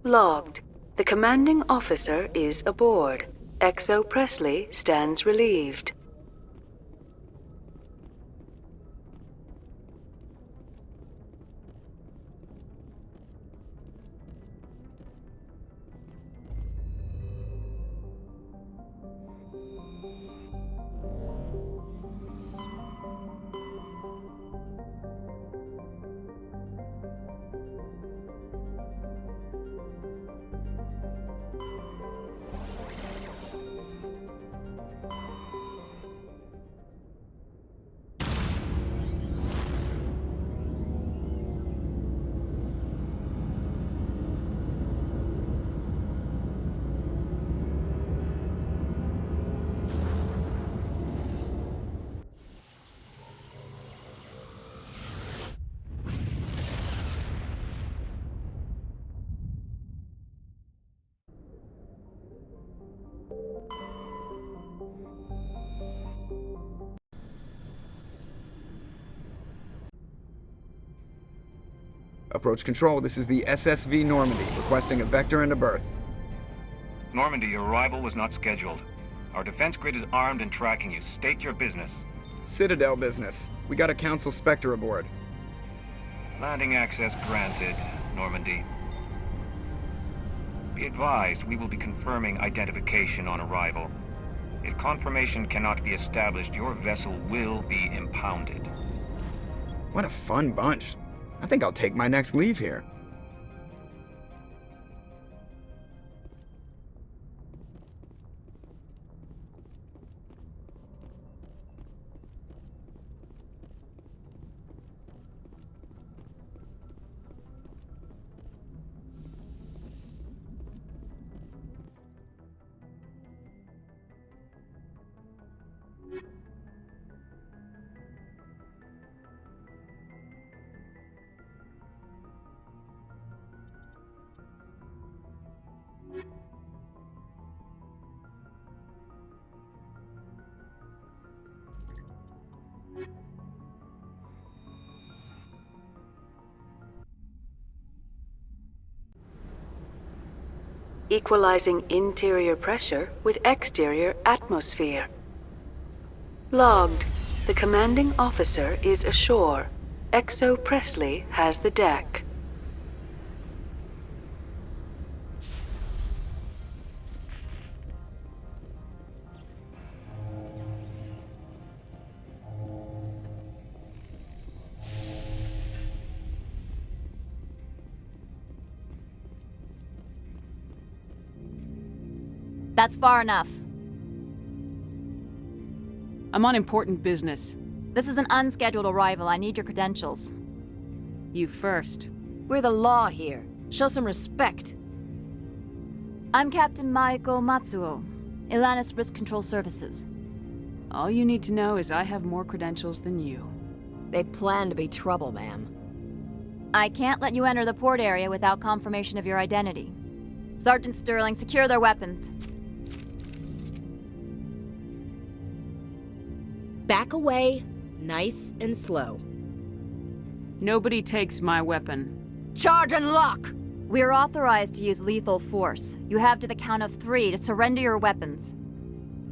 Logged. The commanding officer is aboard. XO Presley stands relieved. Approach control, this is the SSV Normandy, requesting a vector and a berth. Normandy, your arrival was not scheduled. Our defense grid is armed and tracking you. State your business. Citadel business. We got a Council Spectre aboard. Landing access granted, Normandy. Be advised, we will be confirming identification on arrival. If confirmation cannot be established, your vessel will be impounded. What a fun bunch. I think I'll take my next leave here. Equalizing interior pressure with exterior atmosphere. Logged. The commanding officer is ashore. XO Presley has the deck. That's far enough. I'm on important business. This is an unscheduled arrival. I need your credentials. You first. We're the law here. Show some respect. I'm Captain Maiko Matsuo, Ilanis Risk Control Services. All you need to know is I have more credentials than you. They plan to be trouble, ma'am. I can't let you enter the port area without confirmation of your identity. Sergeant Sterling, secure their weapons. Back away, nice and slow. Nobody takes my weapon. Charge and lock! We're authorized to use lethal force. You have to the count of 3 to surrender your weapons.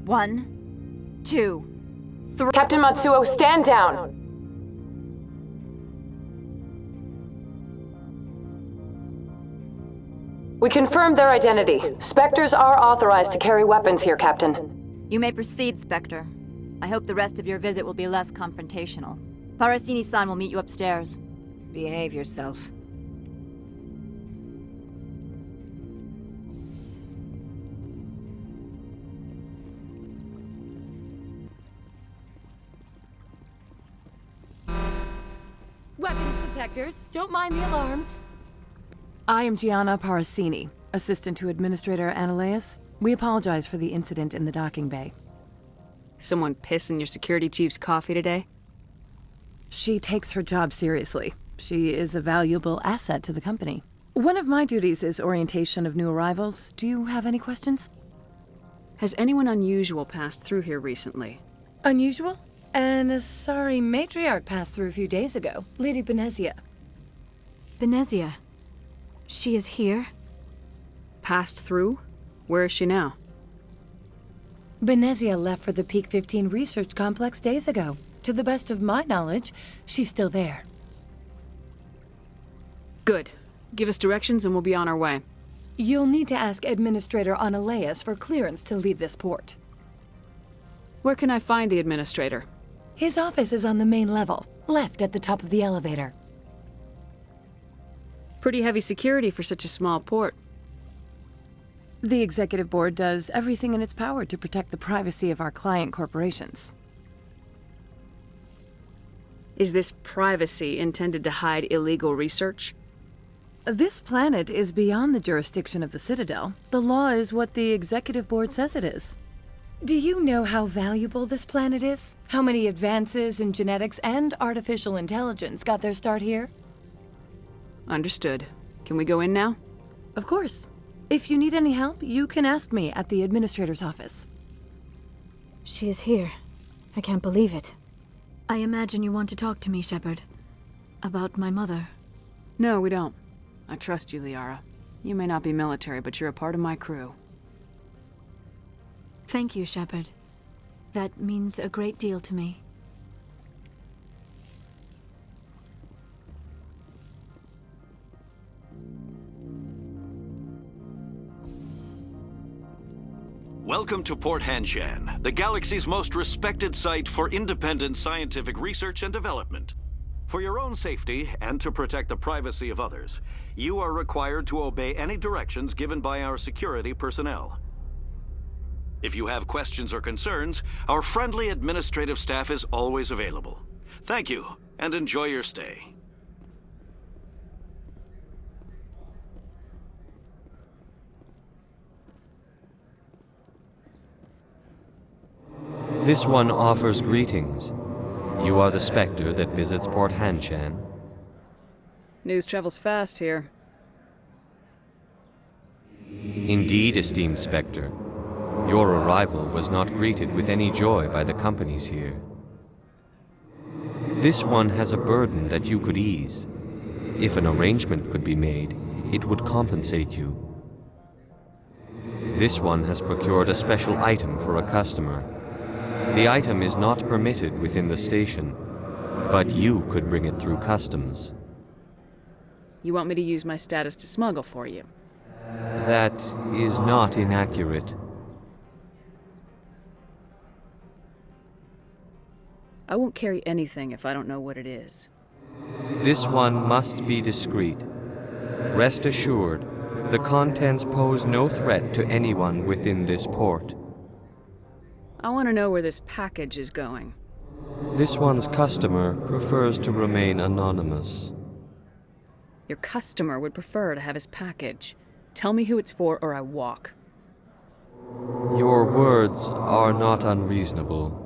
1, 2, 3. Captain Matsuo, stand down! We confirmed their identity. Spectres are authorized to carry weapons here, Captain. You may proceed, Spectre. I hope the rest of your visit will be less confrontational. Parasini-san will meet you upstairs. Behave yourself. Weapons detectors. Don't mind the alarms. I am Gianna Parasini, assistant to Administrator Ananias. We apologize for the incident in the docking bay. Someone piss in your security chief's coffee today? She takes her job seriously. She is a valuable asset to the company. One of my duties is orientation of new arrivals. Do you have any questions? Has anyone unusual passed through here recently? Unusual? And a sorry matriarch passed through a few days ago. Lady Benezia. Benezia. She is here? Passed through? Where is she now? Benezia left for the Peak 15 research complex days ago. To the best of my knowledge, she's still there. Good. Give us directions and we'll be on our way. You'll need to ask Administrator Analeus for clearance to leave this port. Where can I find the administrator? His office is on the main level, left at the top of the elevator. Pretty heavy security for such a small port. The Executive Board does everything in its power to protect the privacy of our client corporations. Is this privacy intended to hide illegal research? This planet is beyond the jurisdiction of the Citadel. The law is what the Executive Board says it is. Do you know how valuable this planet is? How many advances in genetics and artificial intelligence got their start here? Understood. Can we go in now? Of course. If you need any help, you can ask me at the Administrator's office. She is here. I can't believe it. I imagine you want to talk to me, Shepard. About my mother. No, we don't. I trust you, Liara. You may not be military, but you're a part of my crew. Thank you, Shepard. That means a great deal to me. Welcome to Port Hanshan, the galaxy's most respected site for independent scientific research and development. For your own safety and to protect the privacy of others, you are required to obey any directions given by our security personnel. If you have questions or concerns, our friendly administrative staff is always available. Thank you, and enjoy your stay. This one offers greetings. You are the Spectre that visits Port Hanshan. News travels fast here. Indeed, esteemed Spectre. Your arrival was not greeted with any joy by the companies here. This one has a burden that you could ease. If an arrangement could be made, it would compensate you. This one has procured a special item for a customer. The item is not permitted within the station, but you could bring it through customs. You want me to use my status to smuggle for you? That is not inaccurate. I won't carry anything if I don't know what it is. This one must be discreet. Rest assured, the contents pose no threat to anyone within this port. I want to know where this package is going. This one's customer prefers to remain anonymous. Your customer would prefer to have his package. Tell me who it's for or I walk. Your words are not unreasonable.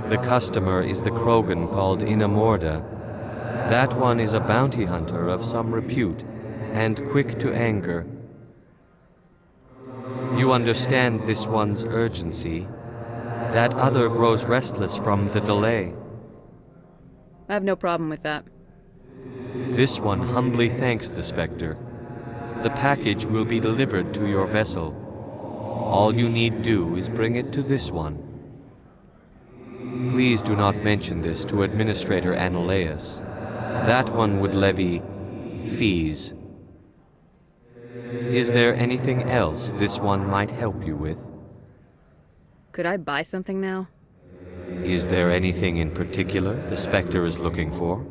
The customer is the Krogan called Inamorda. That one is a bounty hunter of some repute, and quick to anger. You understand this one's urgency. That other grows restless from the delay. I have no problem with that. This one humbly thanks the Spectre. The package will be delivered to your vessel. All you need do is bring it to this one. Please do not mention this to Administrator Analeus. That one would levy fees. Is there anything else this one might help you with? Could I buy something now? Is there anything in particular the Spectre is looking for?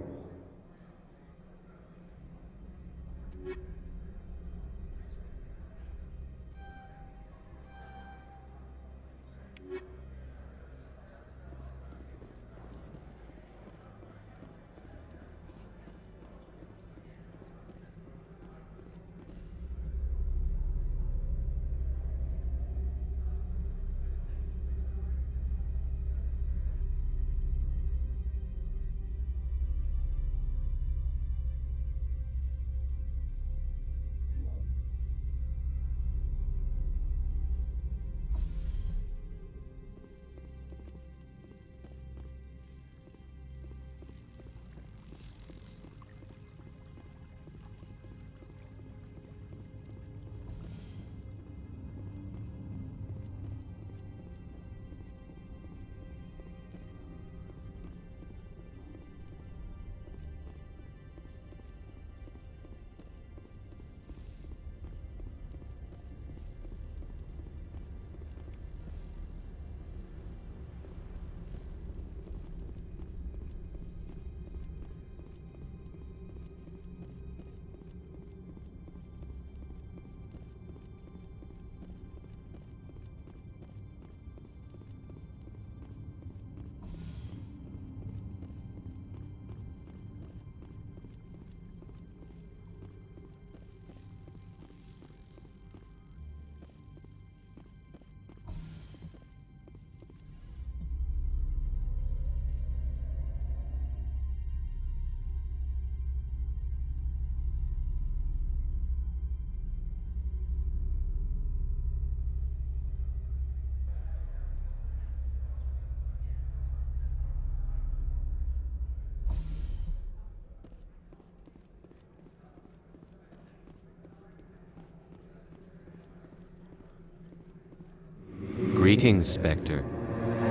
Greetings, Spectre.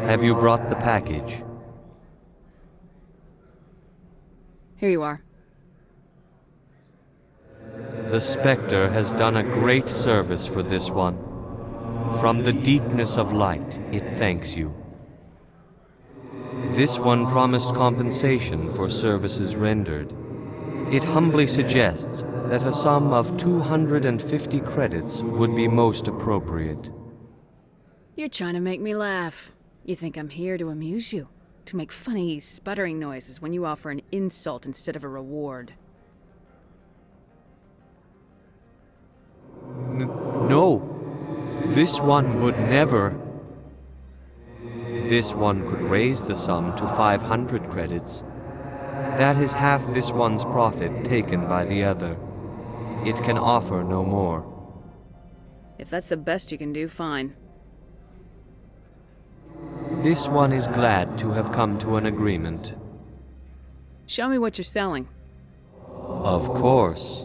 Have you brought the package? Here you are. The Spectre has done a great service for this one. From the deepness of light, it thanks you. This one promised compensation for services rendered. It humbly suggests that a sum of 250 credits would be most appropriate. You're trying to make me laugh. You think I'm here to amuse you? To make funny, sputtering noises when you offer an insult instead of a reward. No. This one would never. This one could raise the sum to 500 credits. That is half this one's profit taken by the other. It can offer no more. If that's the best you can do, fine. This one is glad to have come to an agreement. Show me what you're selling. Of course.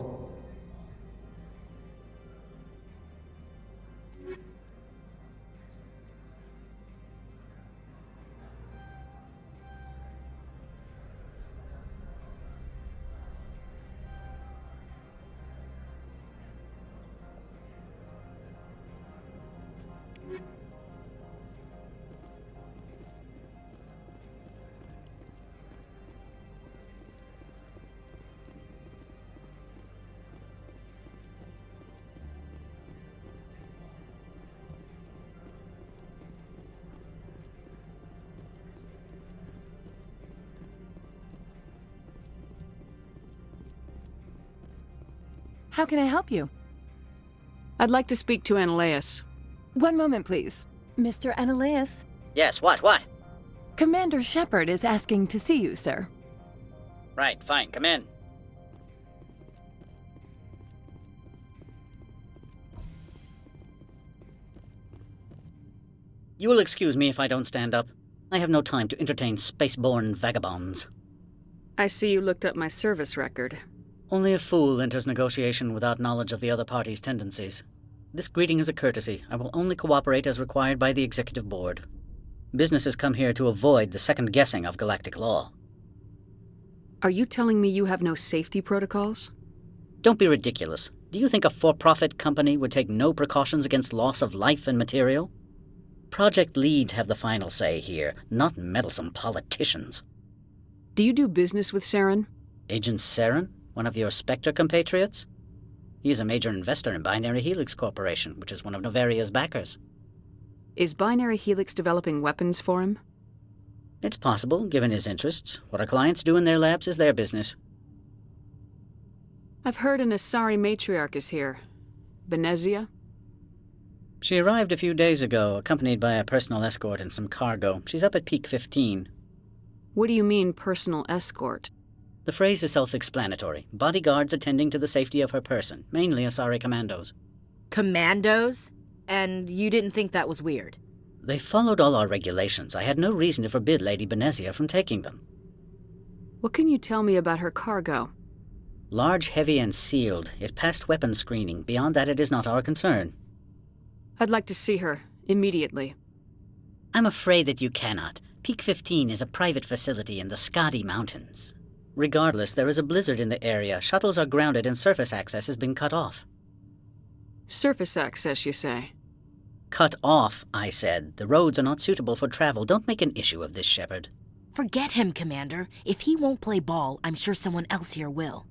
How can I help you? I'd like to speak to Ananias. One moment, please. Mr. Ananias? Yes, what? Commander Shepard is asking to see you, sir. Right, fine, come in. You will excuse me if I don't stand up. I have no time to entertain spaceborne vagabonds. I see you looked up my service record. Only a fool enters negotiation without knowledge of the other party's tendencies. This greeting is a courtesy. I will only cooperate as required by the Executive Board. Businesses come here to avoid the second guessing of galactic law. Are you telling me you have no safety protocols? Don't be ridiculous. Do you think a for-profit company would take no precautions against loss of life and material? Project leads have the final say here, not meddlesome politicians. Do you do business with Saren? Agent Saren? One of your Spectre compatriots? He is a major investor in Binary Helix Corporation, which is one of Noveria's backers. Is Binary Helix developing weapons for him? It's possible, given his interests. What our clients do in their labs is their business. I've heard an Asari matriarch is here. Benezia? She arrived a few days ago, accompanied by a personal escort and some cargo. She's up at Peak 15. What do you mean, personal escort? The phrase is self-explanatory. Bodyguards attending to the safety of her person, mainly Asari commandos. Commandos? And you didn't think that was weird? They followed all our regulations. I had no reason to forbid Lady Benezia from taking them. What can you tell me about her cargo? Large, heavy, and sealed. It passed weapons screening. Beyond that, it is not our concern. I'd like to see her, immediately. I'm afraid that you cannot. Peak 15 is a private facility in the Skadi Mountains. Regardless, there is a blizzard in the area. Shuttles are grounded and surface access has been cut off. Surface access, you say? Cut off, I said. The roads are not suitable for travel. Don't make an issue of this, Shepard. Forget him, Commander. If he won't play ball, I'm sure someone else here will.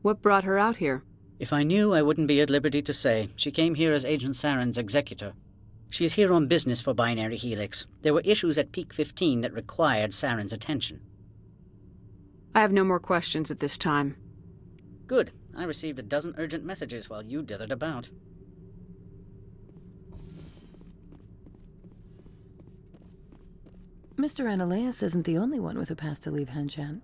What brought her out here? If I knew, I wouldn't be at liberty to say. She came here as Agent Saren's executor. She is here on business for Binary Helix. There were issues at Peak 15 that required Saren's attention. I have no more questions at this time. Good. I received a dozen urgent messages while you dithered about. Mr. Ananias isn't the only one with a pass to leave Hanshan.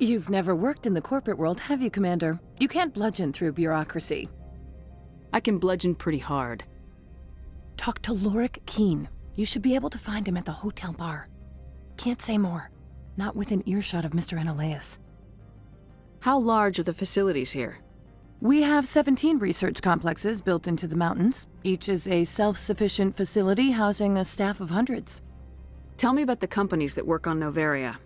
You've never worked in the corporate world, have you, Commander? You can't bludgeon through bureaucracy. I can bludgeon pretty hard. Talk to Lorik Keen. You should be able to find him at the hotel bar. Can't say more. Not within earshot of Mr. Ananias. How large are the facilities here? We have 17 research complexes built into the mountains. Each is a self-sufficient facility housing a staff of hundreds. Tell me about the companies that work on Noveria.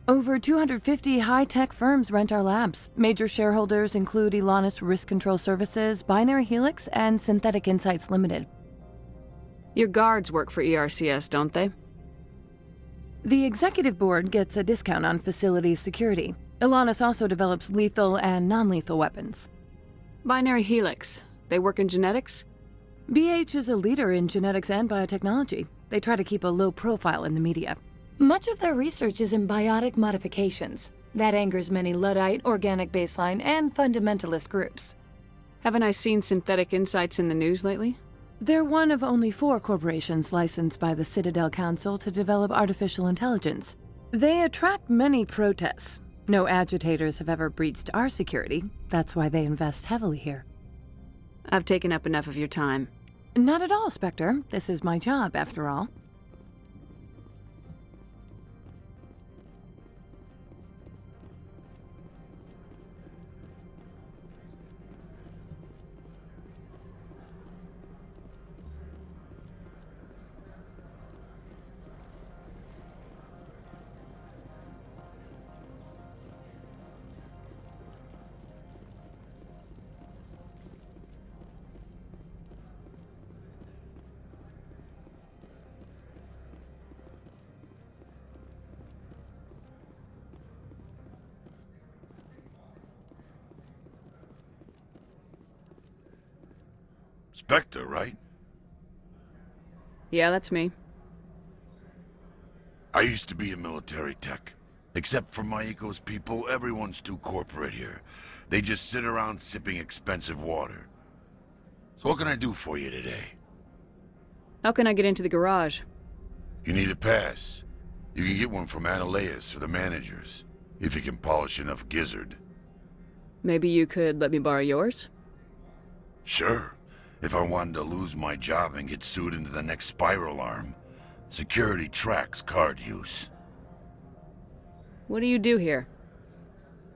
Over 250 high-tech firms rent our labs. Major shareholders include Elanus Risk Control Services, Binary Helix, and Synthetic Insights Limited. Your guards work for ERCS, don't they? The executive board gets a discount on facility security. Elanus also develops lethal and non-lethal weapons. Binary Helix. They work in genetics? BH is a leader in genetics and biotechnology. They try to keep a low profile in the media. Much of their research is in biotic modifications. That angers many Luddite, organic baseline, and fundamentalist groups. Haven't I seen Synthetic Insights in the news lately? They're one of only 4 corporations licensed by the Citadel Council to develop artificial intelligence. They attract many protests. No agitators have ever breached our security. That's why they invest heavily here. I've taken up enough of your time. Not at all, Spectre. This is my job, after all. Spectre, right? Yeah, that's me. I used to be a military tech. Except for my Eco's people, everyone's too corporate here. They just sit around sipping expensive water. So what can I do for you today? How can I get into the garage? You need a pass. You can get one from Analeus or the managers, if you can polish enough gizzard. Maybe you could let me borrow yours? Sure. If I wanted to lose my job and get sued into the next spiral arm, security tracks card use. What do you do here?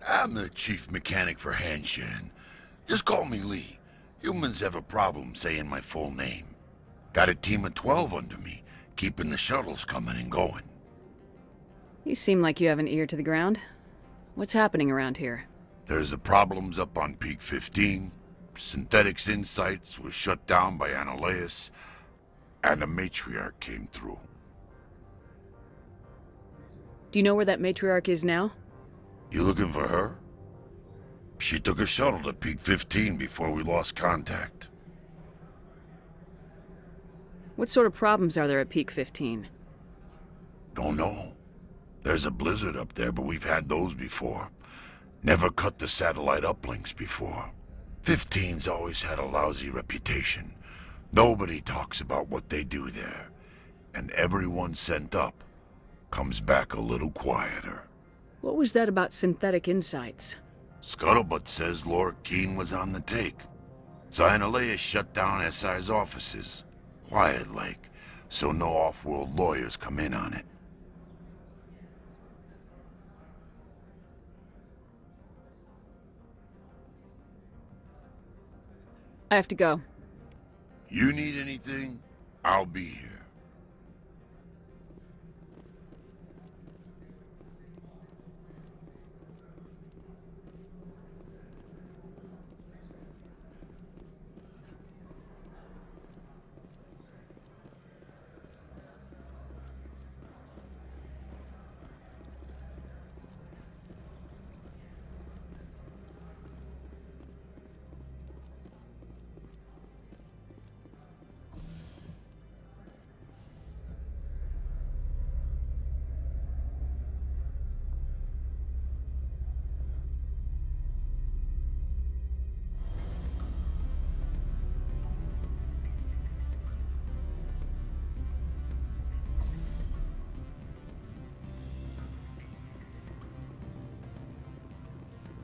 I'm the chief mechanic for Hanshan. Just call me Lee. Humans have a problem saying my full name. Got a team of 12 under me, keeping the shuttles coming and going. You seem like you have an ear to the ground. What's happening around here? There's the problems up on Peak 15. Synthetic Insights was shut down by Analeus, and the matriarch came through. Do you know where that matriarch is now? You looking for her? She took a shuttle to Peak 15 before we lost contact. What sort of problems are there at Peak 15? Don't know. There's a blizzard up there, but we've had those before. Never cut the satellite uplinks before. 15's always had a lousy reputation. Nobody talks about what they do there. And everyone sent up comes back a little quieter. What was that about Synthetic Insights? Scuttlebutt says Laura Keene was on the take. Analeus shut down SI's offices. Quiet-like, so no off-world lawyers come in on it. I have to go. You need anything? I'll be here.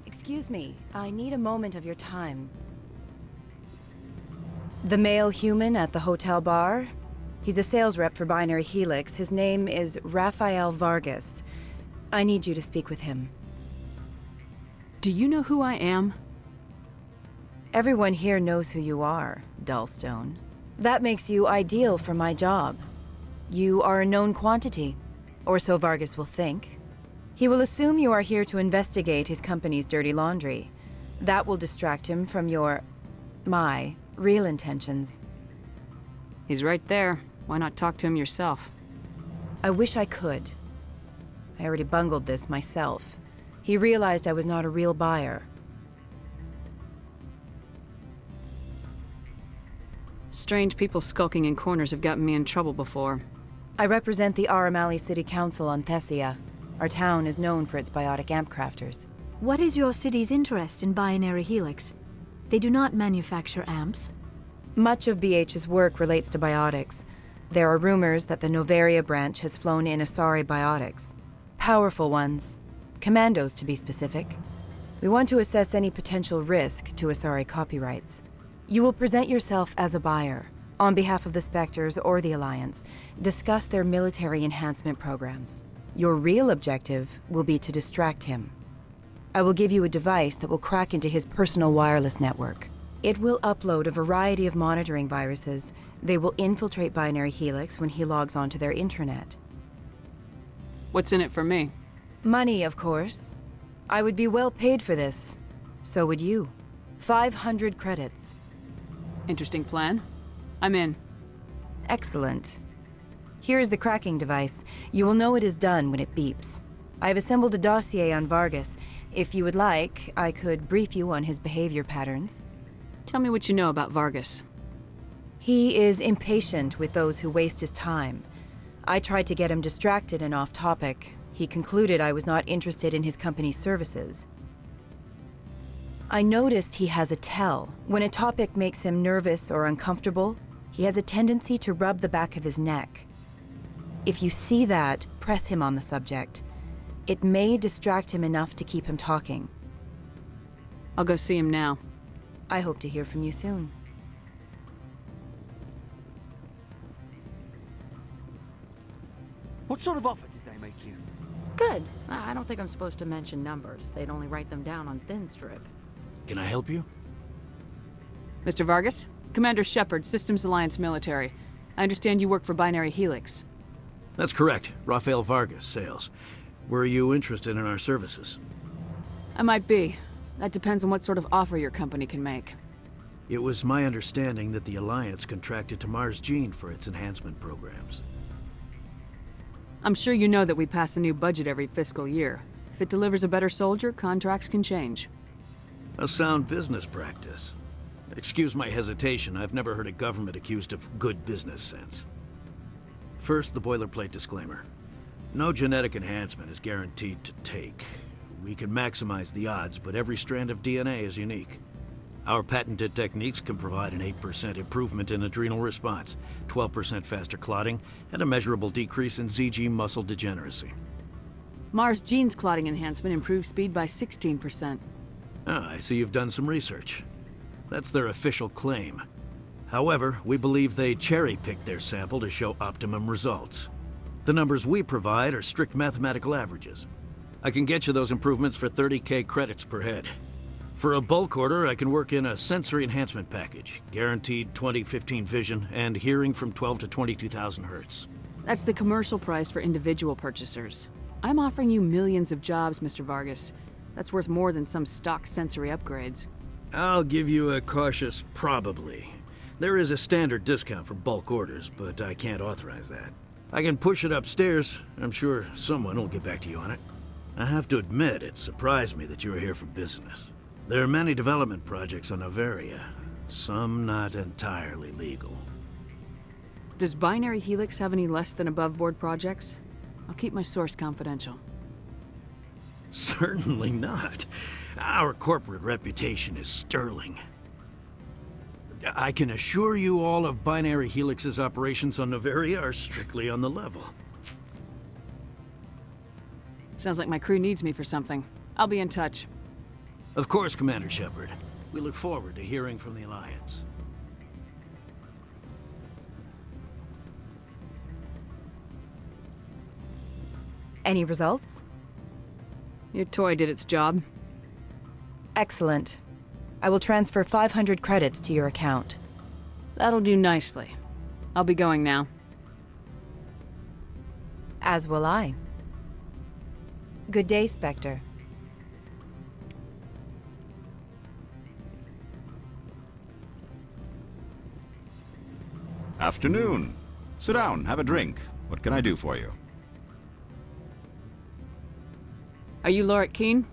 Excuse me, I need a moment of your time. The male human at the hotel bar? He's a sales rep for Binary Helix. His name is Rafael Vargas. I need you to speak with him. Do you know who I am? Everyone here knows who you are, Dullstone. That makes you ideal for my job. You are a known quantity, or so Vargas will think. He will assume you are here to investigate his company's dirty laundry. That will distract him from my real intentions. He's right there. Why not talk to him yourself? I wish I could. I already bungled this myself. He realized I was not a real buyer. Strange people skulking in corners have gotten me in trouble before. I represent the Aramali City Council on Thessia. Our town is known for its biotic amp crafters. What is your city's interest in Binary Helix? They do not manufacture amps. Much of BH's work relates to biotics. There are rumors that the Noveria branch has flown in Asari biotics. Powerful ones. Commandos, to be specific. We want to assess any potential risk to Asari copyrights. You will present yourself as a buyer, on behalf of the Spectres or the Alliance. Discuss their military enhancement programs. Your real objective will be to distract him. I will give you a device that will crack into his personal wireless network. It will upload a variety of monitoring viruses. They will infiltrate Binary Helix when he logs onto their intranet. What's in it for me? Money, of course. I would be well paid for this. So would you. 500 credits. Interesting plan. I'm in. Excellent. Here is the cracking device. You will know it is done when it beeps. I have assembled a dossier on Vargas. If you would like, I could brief you on his behavior patterns. Tell me what you know about Vargas. He is impatient with those who waste his time. I tried to get him distracted and off topic. He concluded I was not interested in his company's services. I noticed he has a tell. When a topic makes him nervous or uncomfortable, he has a tendency to rub the back of his neck. If you see that, press him on the subject. It may distract him enough to keep him talking. I'll go see him now. I hope to hear from you soon. What sort of offer did they make you? Good. I don't think I'm supposed to mention numbers. They'd only write them down on thin strip. Can I help you? Mr. Vargas? Commander Shepard, Systems Alliance Military. I understand you work for Binary Helix. That's correct. Rafael Vargas, sales. Were you interested in our services? I might be. That depends on what sort of offer your company can make. It was my understanding that the Alliance contracted to Mars Gene for its enhancement programs. I'm sure you know that we pass a new budget every fiscal year. If it delivers a better soldier, contracts can change. A sound business practice. Excuse my hesitation, I've never heard a government accused of good business sense. First, the boilerplate disclaimer. No genetic enhancement is guaranteed to take. We can maximize the odds, but every strand of DNA is unique. Our patented techniques can provide an 8% improvement in adrenal response, 12% faster clotting, and a measurable decrease in ZG muscle degeneracy. Mars Gene's clotting enhancement improves speed by 16%. Ah, I see you've done some research. That's their official claim. However, we believe they cherry-picked their sample to show optimum results. The numbers we provide are strict mathematical averages. I can get you those improvements for 30K credits per head. For a bulk order, I can work in a sensory enhancement package, guaranteed 20/15 vision, and hearing from 12 to 22,000 hertz. That's the commercial price for individual purchasers. I'm offering you millions of jobs, Mr. Vargas. That's worth more than some stock sensory upgrades. I'll give you a cautious probably. There is a standard discount for bulk orders, but I can't authorize that. I can push it upstairs. I'm sure someone will get back to you on it. I have to admit, it surprised me that you were here for business. There are many development projects on Noveria, some not entirely legal. Does Binary Helix have any less than above-board projects? I'll keep my source confidential. Certainly not. Our corporate reputation is sterling. I can assure you all of Binary Helix's operations on Noveria are strictly on the level. Sounds like my crew needs me for something. I'll be in touch. Of course, Commander Shepard. We look forward to hearing from the Alliance. Any results? Your toy did its job. Excellent. I will transfer 500 credits to your account. That'll do nicely. I'll be going now. As will I. Good day, Spectre. Afternoon. Sit down, have a drink. What can I do for you? Are you Lorik Keene?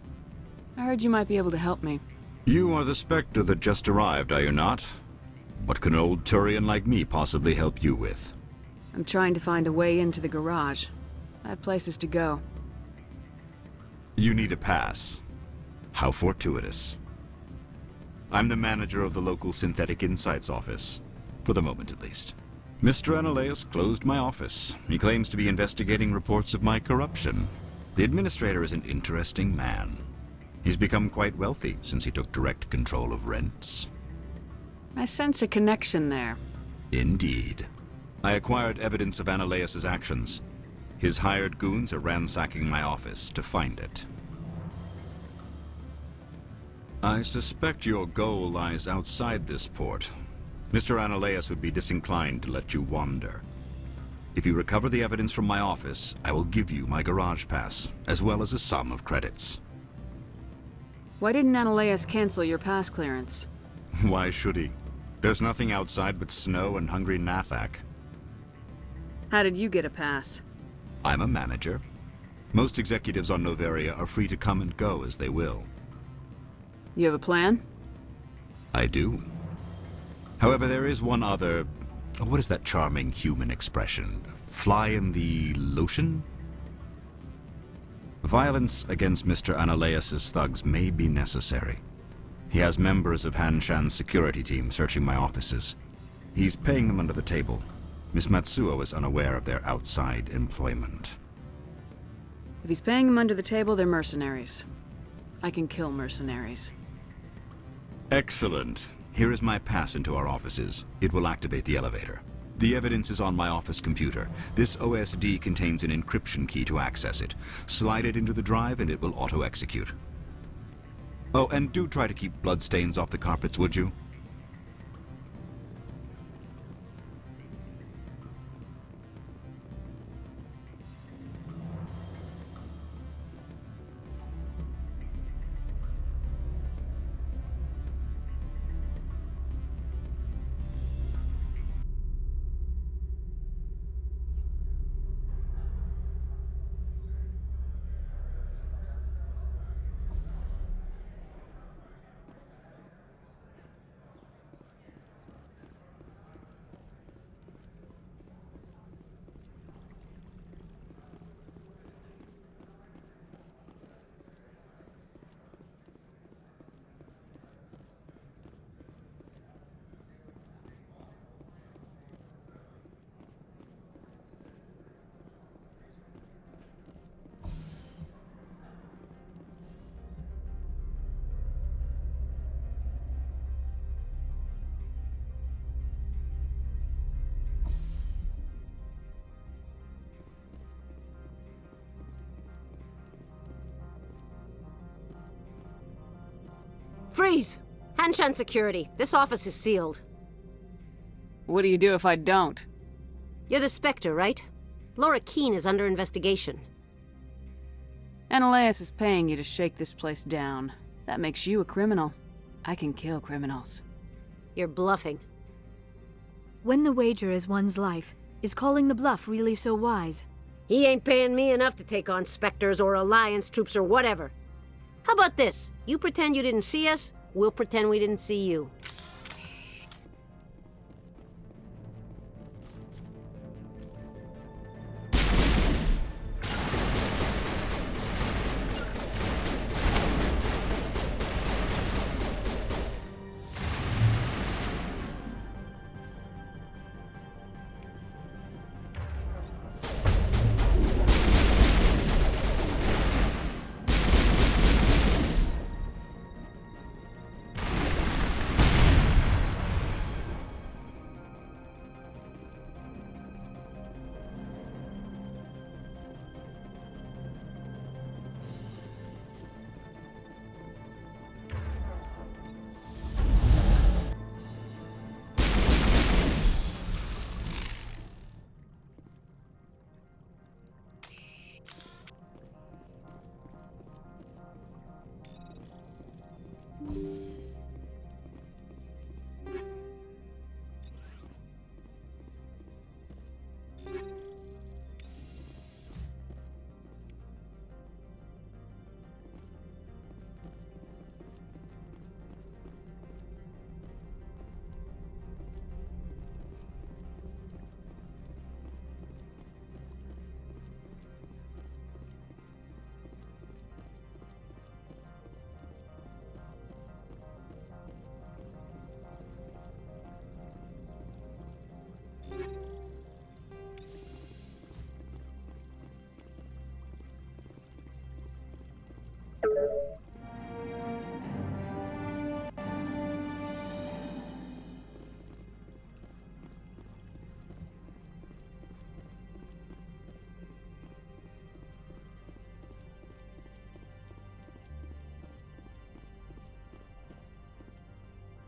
I heard you might be able to help me. You are the Spectre that just arrived, are you not? What can an old Turian like me possibly help you with? I'm trying to find a way into the garage. I have places to go. You need a pass. How fortuitous. I'm the manager of the local Synthetic Insights office. For the moment, at least. Mr. Analaeus closed my office. He claims to be investigating reports of my corruption. The administrator is an interesting man. He's become quite wealthy since he took direct control of rents. I sense a connection there. Indeed. I acquired evidence of Analaeus' actions. His hired goons are ransacking my office to find it. I suspect your goal lies outside this port. Mr. Analaeus would be disinclined to let you wander. If you recover the evidence from my office, I will give you my garage pass, as well as a sum of credits. Why didn't Analaeus cancel your pass clearance? Why should he? There's nothing outside but snow and hungry Nathak. How did you get a pass? I'm a manager. Most executives on Noveria are free to come and go as they will. You have a plan? I do. However, there is one other... what is that charming human expression? Fly in the lotion? Violence against Mr. Analaeus' thugs may be necessary. He has members of Han Shan's security team searching my offices. He's paying them under the table. Miss Matsuo is unaware of their outside employment. If he's paying them under the table, they're mercenaries. I can kill mercenaries. Excellent. Here is my pass into our offices. It will activate the elevator. The evidence is on my office computer. This OSD contains an encryption key to access it. Slide it into the drive and it will auto-execute. Oh, and do try to keep bloodstains off the carpets, would you? Freeze! Hanshan Security. This office is sealed. What do you do if I don't? You're the Spectre, right? Lorik Keene is under investigation. Analaeus is paying you to shake this place down. That makes you a criminal. I can kill criminals. You're bluffing. When the wager is one's life, is calling the bluff really so wise? He ain't paying me enough to take on Spectres or Alliance troops or whatever. How about this? You pretend you didn't see us, we'll pretend we didn't see you.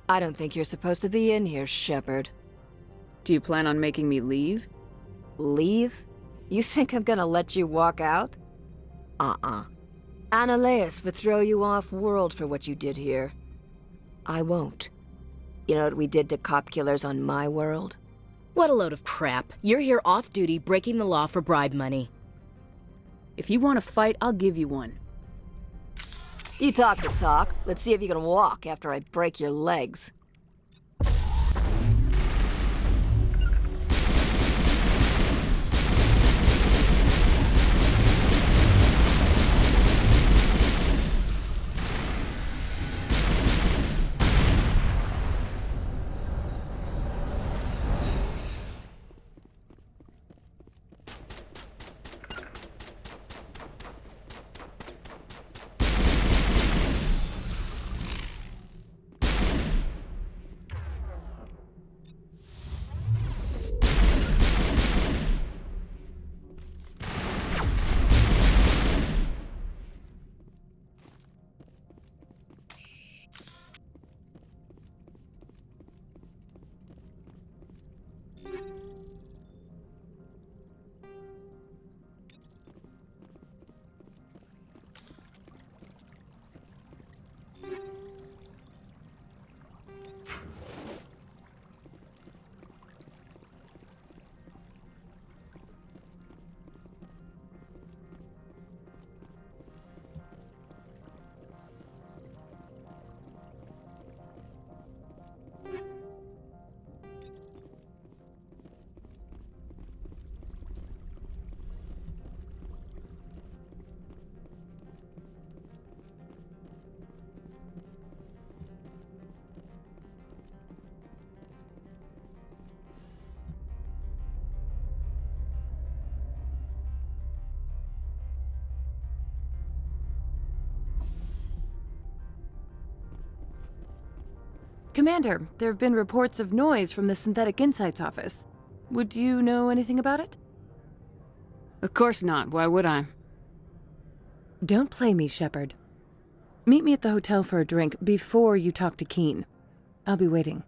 I don't think you're supposed to be in here, Shepard. Do you plan on making me leave? Leave? You think I'm gonna let you walk out? Annaleus would throw you off-world for what you did here. I won't. You know what we did to cop killers on my world? What a load of crap. You're here off-duty breaking the law for bribe money. If you want to fight, I'll give you one. You talk the talk. Let's see if you can walk after I break your legs. Commander, there have been reports of noise from the Synthetic Insights office. Would you know anything about it? Of course not. Why would I? Don't play me, Shepard. Meet me at the hotel for a drink before you talk to Keen. I'll be waiting.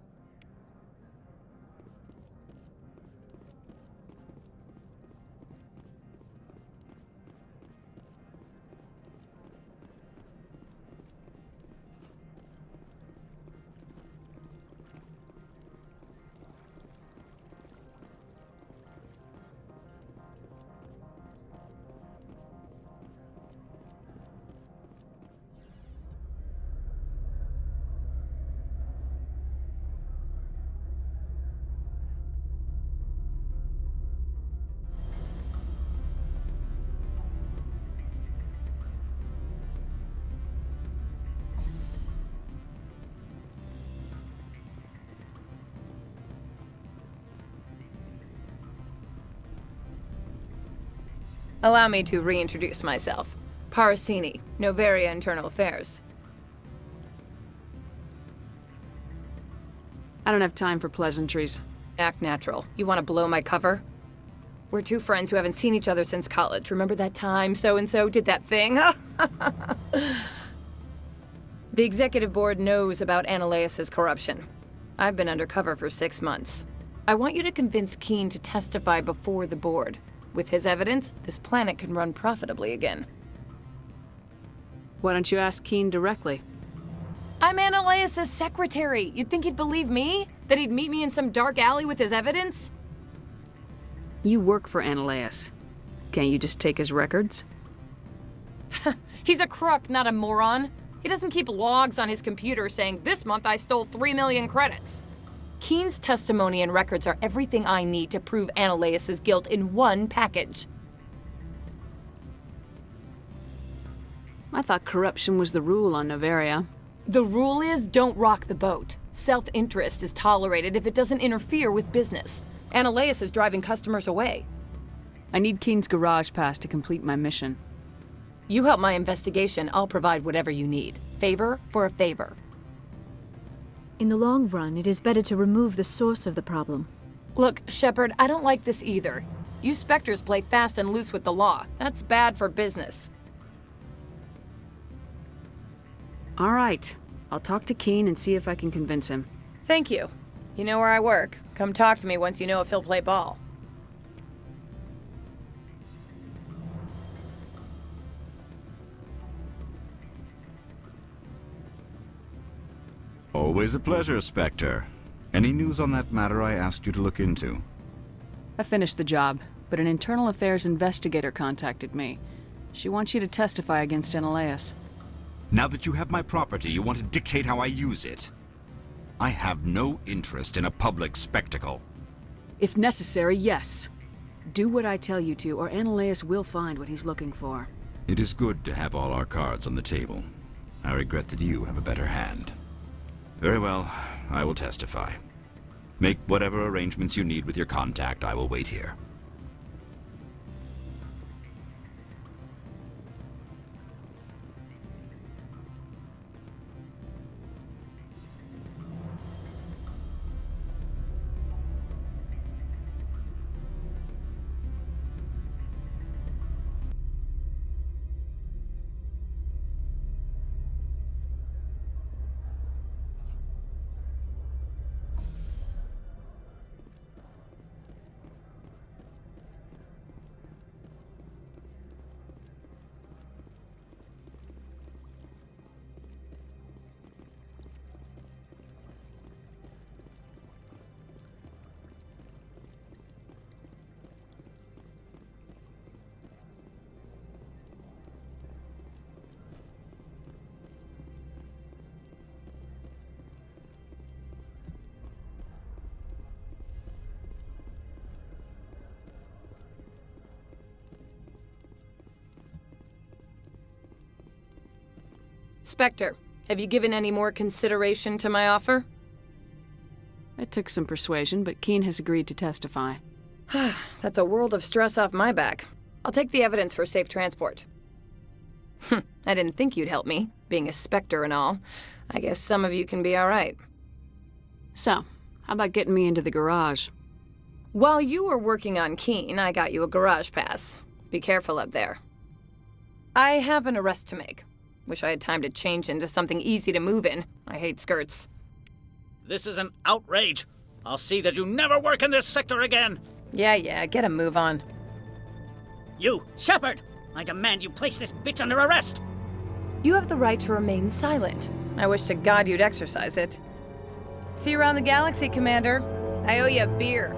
Allow me to reintroduce myself. Parasini, Noveria Internal Affairs. I don't have time for pleasantries. Act natural. You want to blow my cover? We're two friends who haven't seen each other since college. Remember that time so-and-so did that thing? The executive board knows about Annaleus' corruption. I've been undercover for 6 months. I want you to convince Keen to testify before the board. With his evidence, this planet can run profitably again. Why don't you ask Keen directly? I'm Annaleus' secretary. You'd think he'd believe me? That he'd meet me in some dark alley with his evidence? You work for Annaleus. Can't you just take his records? He's a crook, not a moron. He doesn't keep logs on his computer saying, "This month I stole 3 million credits." Keen's testimony and records are everything I need to prove Annaleus' guilt in one package. I thought corruption was the rule on Noveria. The rule is don't rock the boat. Self-interest is tolerated if it doesn't interfere with business. Annaleus is driving customers away. I need Keen's garage pass to complete my mission. You help my investigation, I'll provide whatever you need. Favor for a favor. In the long run, it is better to remove the source of the problem. Look, Shepard, I don't like this either. You Spectres play fast and loose with the law. That's bad for business. All right. I'll talk to Keen and see if I can convince him. Thank you. You know where I work. Come talk to me once you know if he'll play ball. Always a pleasure, Spectre. Any news on that matter I asked you to look into? I finished the job, but an internal affairs investigator contacted me. She wants you to testify against Eneleus. Now that you have my property, you want to dictate how I use it. I have no interest in a public spectacle. If necessary, yes. Do what I tell you to, or Eneleus will find what he's looking for. It is good to have all our cards on the table. I regret that you have a better hand. Very well, I will testify. Make whatever arrangements you need with your contact. I will wait here. Spectre, have you given any more consideration to my offer? It took some persuasion, but Keen has agreed to testify. That's a world of stress off my back. I'll take the evidence for safe transport. I didn't think you'd help me, being a Spectre and all. I guess some of you can be all right. So, how about getting me into the garage? While you were working on Keen, I got you a garage pass. Be careful up there. I have an arrest to make. Wish I had time to change into something easy to move in. I hate skirts. This is an outrage. I'll see that you never work in this sector again. Yeah, get a move on. You, Shepard! I demand you place this bitch under arrest! You have the right to remain silent. I wish to God you'd exercise it. See you around the galaxy, Commander. I owe you a beer.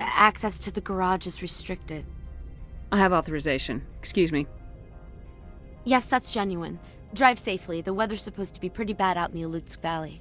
Access to the garage is restricted. I have authorization. Excuse me. Yes, that's genuine. Drive safely. The weather's supposed to be pretty bad out in the Alutsk Valley.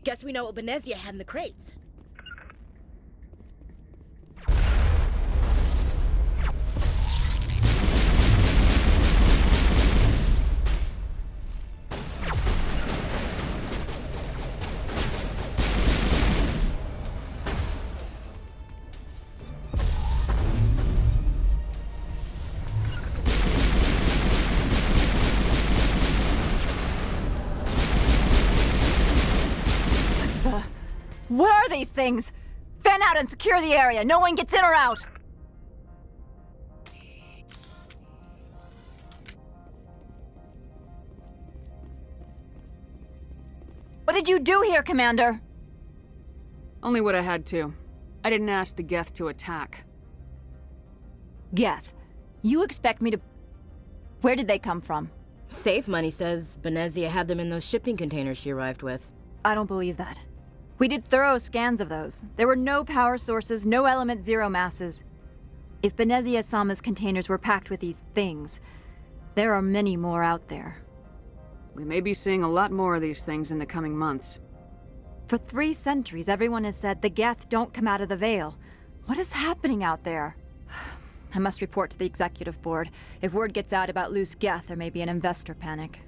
Guess we know what Benezia had in the crates. What are these things? Fan out and secure the area. No one gets in or out. What did you do here, Commander? Only what I had to. I didn't ask the Geth to attack. Geth, you expect me to... Where did they come from? Safe Money says Benezia had them in those shipping containers she arrived with. I don't believe that. We did thorough scans of those. There were no power sources, no element zero masses. If Benezia Sama's containers were packed with these things, there are many more out there. We may be seeing a lot more of these things in the coming months. For 3 centuries, everyone has said the Geth don't come out of the Veil. What is happening out there? I must report to the Executive Board. If word gets out about loose Geth, there may be an investor panic.